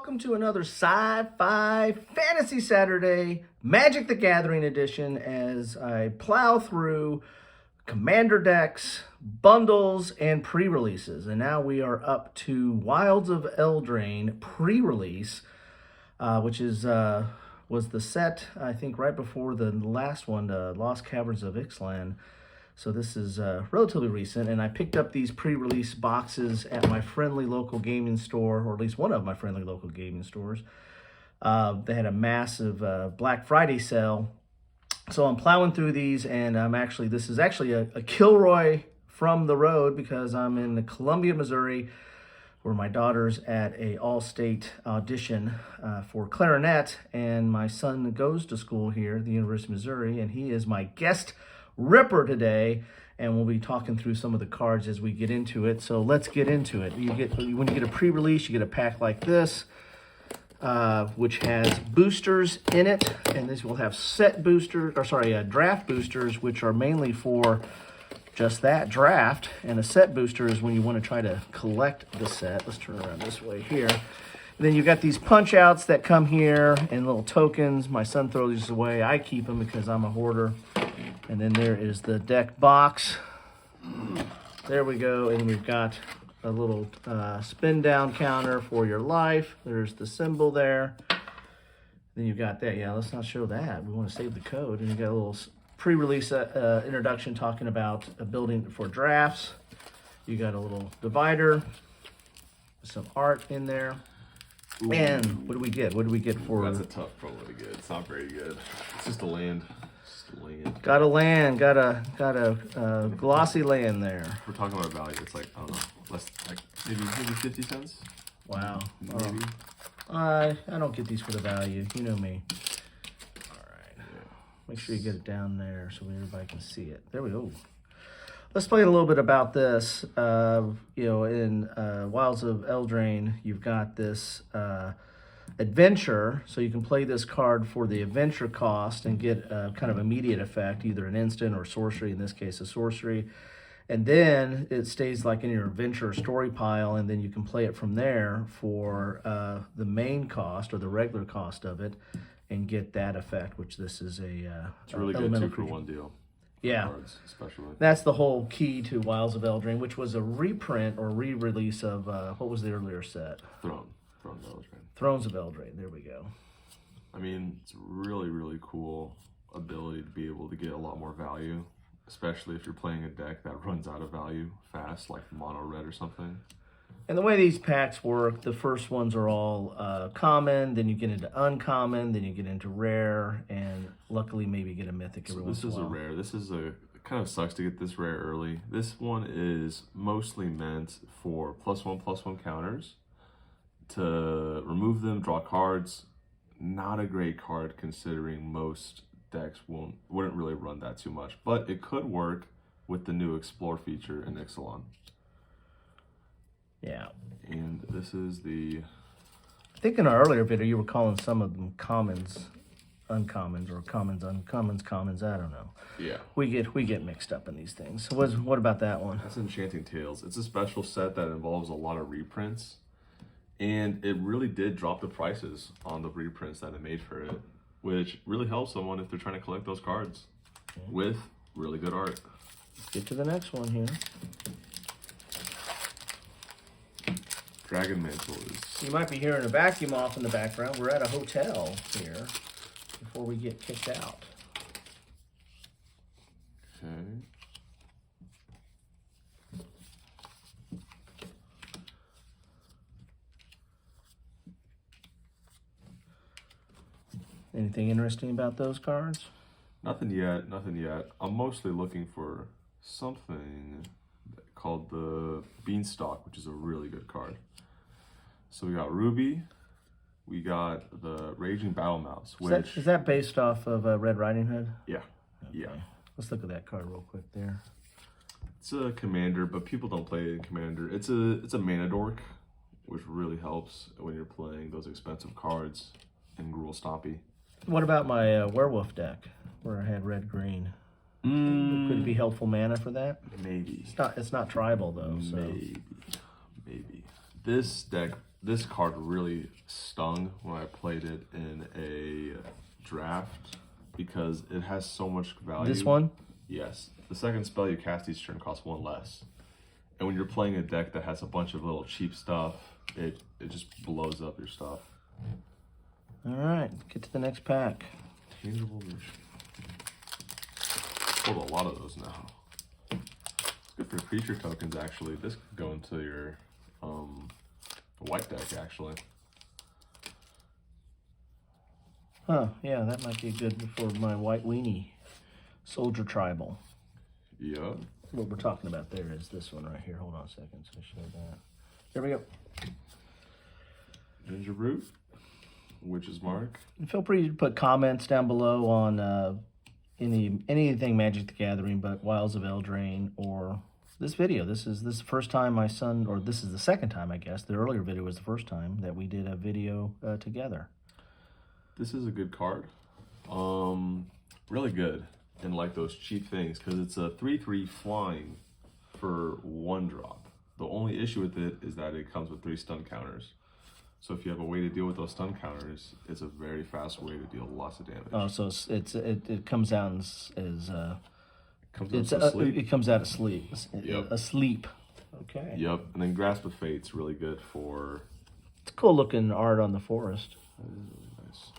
welcome to another Sci-Fi Fantasy Saturday Magic the Gathering edition as I plow through commander decks, bundles, and pre-releases. And now we are up to Wilds of Eldraine pre-release, which is was the set, I think, right before the last one, Lost Caverns of Ixalan. So this is relatively recent, and I picked up these pre-release boxes at my friendly local gaming store, or at least one of my friendly local gaming stores. They had a massive Black Friday sale. So I'm plowing through these, and this is actually a Kilroy from the road because I'm in Columbia, Missouri, where my daughter's at a all-state audition for clarinet, and my son goes to school here at the University of Missouri, and he is my guest ripper today, and we'll be talking through some of the cards as we get into it. So let's get into it. When you get a pre-release, you get a pack like this, which has boosters in it, and this will have set boosters, draft boosters, which are mainly for just that draft, and a set booster is when you want to try to collect the set. Let's turn around this way here. And then you've got these punch outs that come here and little tokens. My son throws these away. I keep them because I'm a hoarder. And then there is the deck box. There we go. And we've got a little spin down counter for your life. There's the symbol there. Then you've got that. Yeah, let's not show that. We want to save the code. And you got a little pre-release introduction talking about building for drafts. You got a little divider, some art in there. Ooh. And what do we get? What do we get for? That's a tough promo to get. It's not very good. It's just a land. Got a land. Got a glossy land there. We're talking about value. It's like, I don't know, less, like maybe 50 cents. Wow. Maybe. I don't get these for the value. You know me. All right. Yeah. Make sure you get it down there so everybody can see it. There we go. Let's play a little bit about this. In Wilds of Eldraine, you've got this adventure, so you can play this card for the adventure cost and get a kind of immediate effect, either an instant or sorcery, in this case a sorcery. And then it stays like in your adventure story pile, and then you can play it from there for the main cost or the regular cost of it and get that effect, which this is a it's really good 2-for-1 deal. Yeah, cards, especially. That's the whole key to Wilds of Eldraine, which was a reprint or re-release of, what was the earlier set? Thrones of Eldraine. Thrones of Eldraine, there we go. I mean, it's really, really cool ability to be able to get a lot more value, especially if you're playing a deck that runs out of value fast, like mono red or something. And the way these packs work, the first ones are all common, then you get into uncommon, then you get into rare, and luckily maybe get a mythic every once in a while. This is a rare. This is it kind of sucks to get this rare early. This one is mostly meant for +1/+1 counters to remove them, draw cards. Not a great card considering most decks wouldn't really run that too much, but it could work with the new Explore feature in Ixalan. Yeah. And this is the... I think in our earlier video you were calling some of them commons, uncommons, or commons, uncommons, commons. I don't know. Yeah. We get mixed up in these things. So what about that one? That's Enchanting Tales. It's a special set that involves a lot of reprints. And it really did drop the prices on the reprints that it made for it, which really helps someone if they're trying to collect those cards with really good art. Let's get to the next one here. Dragon Mantle is... You might be hearing a vacuum off in the background. We're at a hotel here before we get kicked out. Okay. Anything interesting about those cards? Nothing yet. I'm mostly looking for something called the Beanstalk, which is a really good card. So we got Ruby, we got the Raging Battle Mouse, which... Is that based off of Red Riding Hood? Yeah, okay. Yeah. Let's look at that card real quick there. It's a commander, but people don't play it in commander. It's a mana dork, which really helps when you're playing those expensive cards in Gruul Stompy. What about my werewolf deck, where I had red-green? Could it be helpful mana for that? Maybe. It's not tribal though. So. Maybe. This deck this card really stung when I played it in a draft because it has so much value. This one? Yes. The second spell you cast each turn costs 1 less. And when you're playing a deck that has a bunch of little cheap stuff, it just blows up your stuff. All right, get to the next pack. Tangible vision. Pulled a lot of those now. It's good for creature tokens, actually. This could go into your white deck, actually. Huh, yeah, that might be good for my white weenie soldier tribal. Yeah. What we're talking about there is this one right here. Hold on a second, so I show that. There we go. Ginger Root, Witch's Mark. And feel free to put comments down below on anything Magic the Gathering, but Wilds of Eldraine or this video. This is the first time my son, or this is the second time, I guess. The earlier video was the first time that we did a video together. This is a good card. Really good. And like those cheap things, because it's a 3/3 flying for 1 drop. The only issue with it is that it comes with 3 stun counters. So if you have a way to deal with those stun counters, it's a very fast way to deal lots of damage. Oh, so it comes out as asleep. it comes out asleep. Yep. Asleep. Okay. Yep. And then Grasp of Fate's really good for. It's cool looking art on the forest. That is really nice.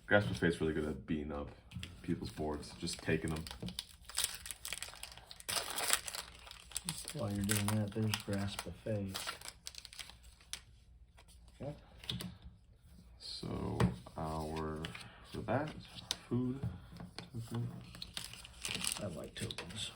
Grasp of Fate's really good at beating up people's boards, just taking them. While you're doing that, there's Grasp of Fate. Okay. So for that, food token. I like tokens.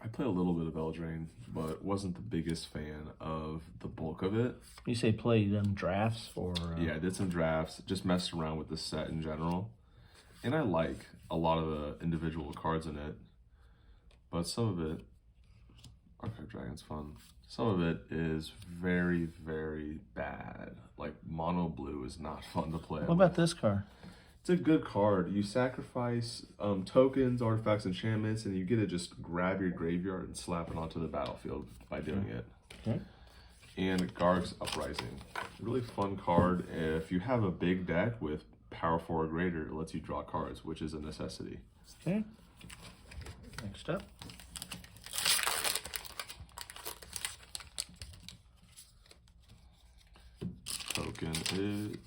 I play a little bit of Eldraine, but wasn't the biggest fan of the bulk of it. You say play, you done drafts for... Yeah, I did some drafts, just messed around with the set in general. And I like a lot of the individual cards in it, but some of it, Archive Dragon's fun. Some of it is very, very bad. Like mono blue is not fun to play. What about this card? It's a good card. You sacrifice tokens, artifacts, enchantments, and you get to just grab your graveyard and slap it onto the battlefield by doing it. Okay. And Garg's Uprising. Really fun card. If you have a big deck with power 4 or greater, it lets you draw cards, which is a necessity. Okay. Next up. Token is...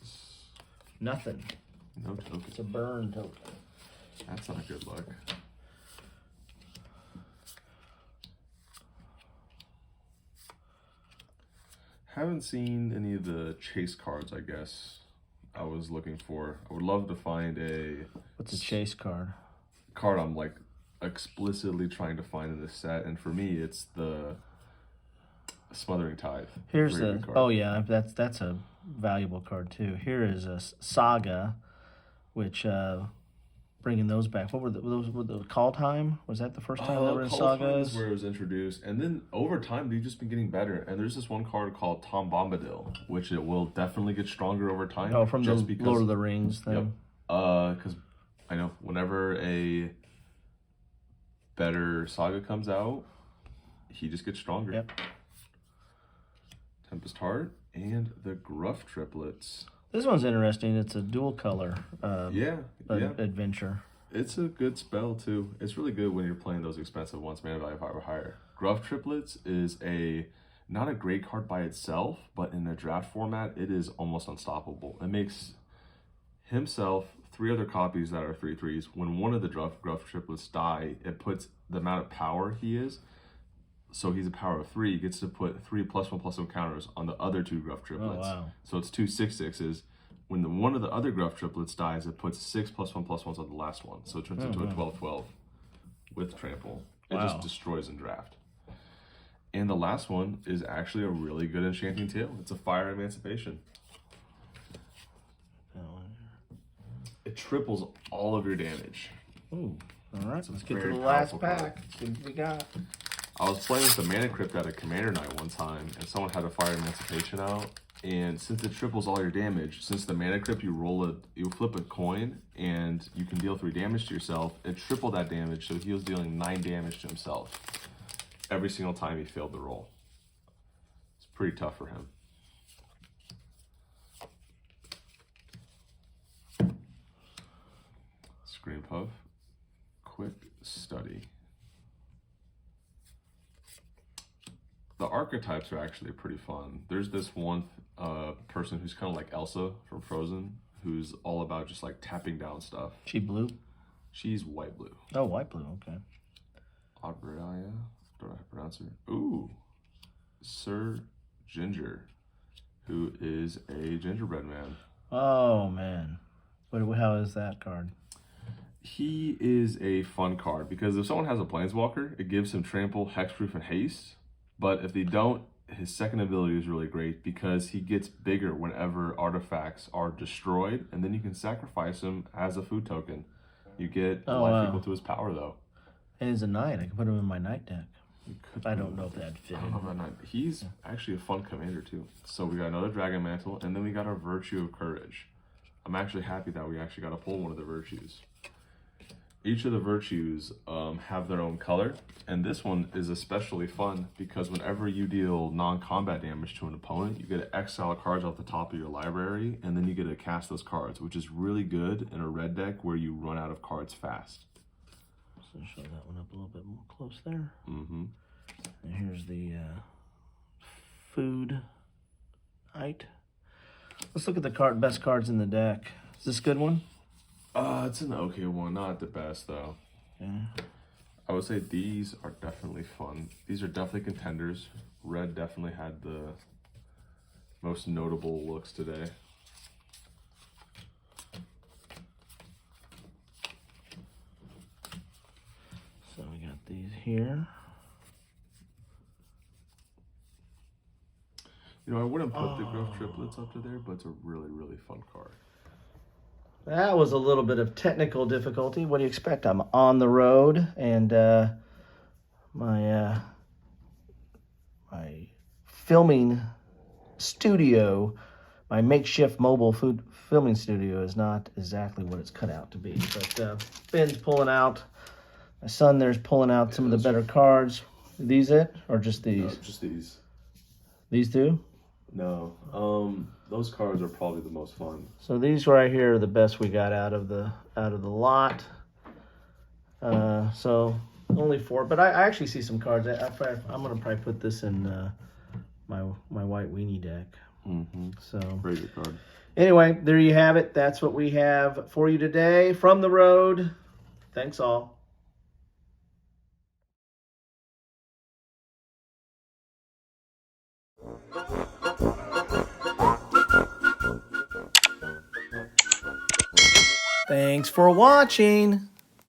Nothing. No token. It's a burn token. That's not good luck. Haven't seen any of the chase cards, I guess, I was looking for. I would love to find a... What's a chase card? Card I'm like explicitly trying to find in this set, and for me it's the Smothering Tithe. Here's the... Oh yeah, that's a valuable card too. Here is a Saga, which bringing those back. What were those? Were the Call Time? Was that the first time they were in Sagas? Is where it was introduced, and then over time they've just been getting better. And there's this one card called Tom Bombadil, which it will definitely get stronger over time. Oh, from the Lord of the Rings thing. Yep. Because I know whenever a better Saga comes out, he just gets stronger. Yep. Tempest Heart and the Gruff triplets. This one's interesting. It's a dual color adventure. It's a good spell too. It's really good when you're playing those expensive ones, mana value 5 or higher. Gruff triplets is not a great card by itself, but in the draft format, it is almost unstoppable. It makes himself 3 other copies that are 3/3s. When one of the Gruff triplets die, it puts the amount of power he is. So he's a power of 3, gets to put 3 +1/+1 counters on the other 2 Gruff triplets. Oh, wow. So it's 2 6/6s. When one of the other Gruff triplets dies, it puts 6 +1/+1s on the last one. So it turns into a 12/12 with trample. It just destroys in draft. And the last one is actually a really good Enchanting Tale. It's a Fire Emancipation. It triples all of your damage. Ooh. All right, let's get to very the last powerful pack. card. See what we got. I was playing with the Mana Crypt at a Commander night one time, and someone had a Fire Emancipation out, And since it triples all your damage, since the mana crypt, you flip a coin and you can deal 3 damage to yourself. It tripled that damage, so he was dealing 9 damage to himself every single time he failed the roll. It's pretty tough for him. Screen Puff, quick study. The archetypes are actually pretty fun. There's this one person who's kind of like Elsa from Frozen, who's all about just like tapping down stuff. She blue? She's white blue. Oh, white blue, okay. Aubraya, don't know how to pronounce her. Ooh, Sir Ginger, who is a gingerbread man. Oh, man. How is that card? He is a fun card because if someone has a Planeswalker, it gives him trample, hexproof, and haste. But if they don't, his second ability is really great because he gets bigger whenever artifacts are destroyed, and then you can sacrifice him as a food token. You get life equal to his power, though. And he's a knight. I can put him in my knight deck. I don't know if that'd fit. I don't know about knight. He's actually a fun commander, too. So we got another Dragon Mantle, and then we got our Virtue of Courage. I'm actually happy that we actually got to pull one of the virtues. Each of the virtues have their own color, and this one is especially fun because whenever you deal non-combat damage to an opponent, you get to exile cards off the top of your library, and then you get to cast those cards, which is really good in a red deck where you run out of cards fast. So show that one up a little bit more close there. Mm-hmm. And here's the food height. Let's look at the best cards in the deck. Is this a good one? It's an okay one, not the best though. Okay. I would say these are definitely fun. These are definitely contenders. Red definitely had the most notable looks today. So we got these here. You know, I wouldn't put the Growth Triplets up to there, but it's a really, really fun card. That was a little bit of technical difficulty. What do you expect? I'm on the road, and my filming studio, my makeshift mobile filming studio is not exactly what it's cut out to be. But Ben's pulling out. My son there's pulling out some of the better cards. Are these it, or just these? No, just these. These two? No, those cards are probably the most fun. So these right here are the best we got out of the lot. So only 4, but I actually see some cards. I'm gonna probably put this in my white weenie deck. Mm-hmm. So very good card. Anyway, there you have it. That's what we have for you today from the road. Thanks all. Thanks for watching.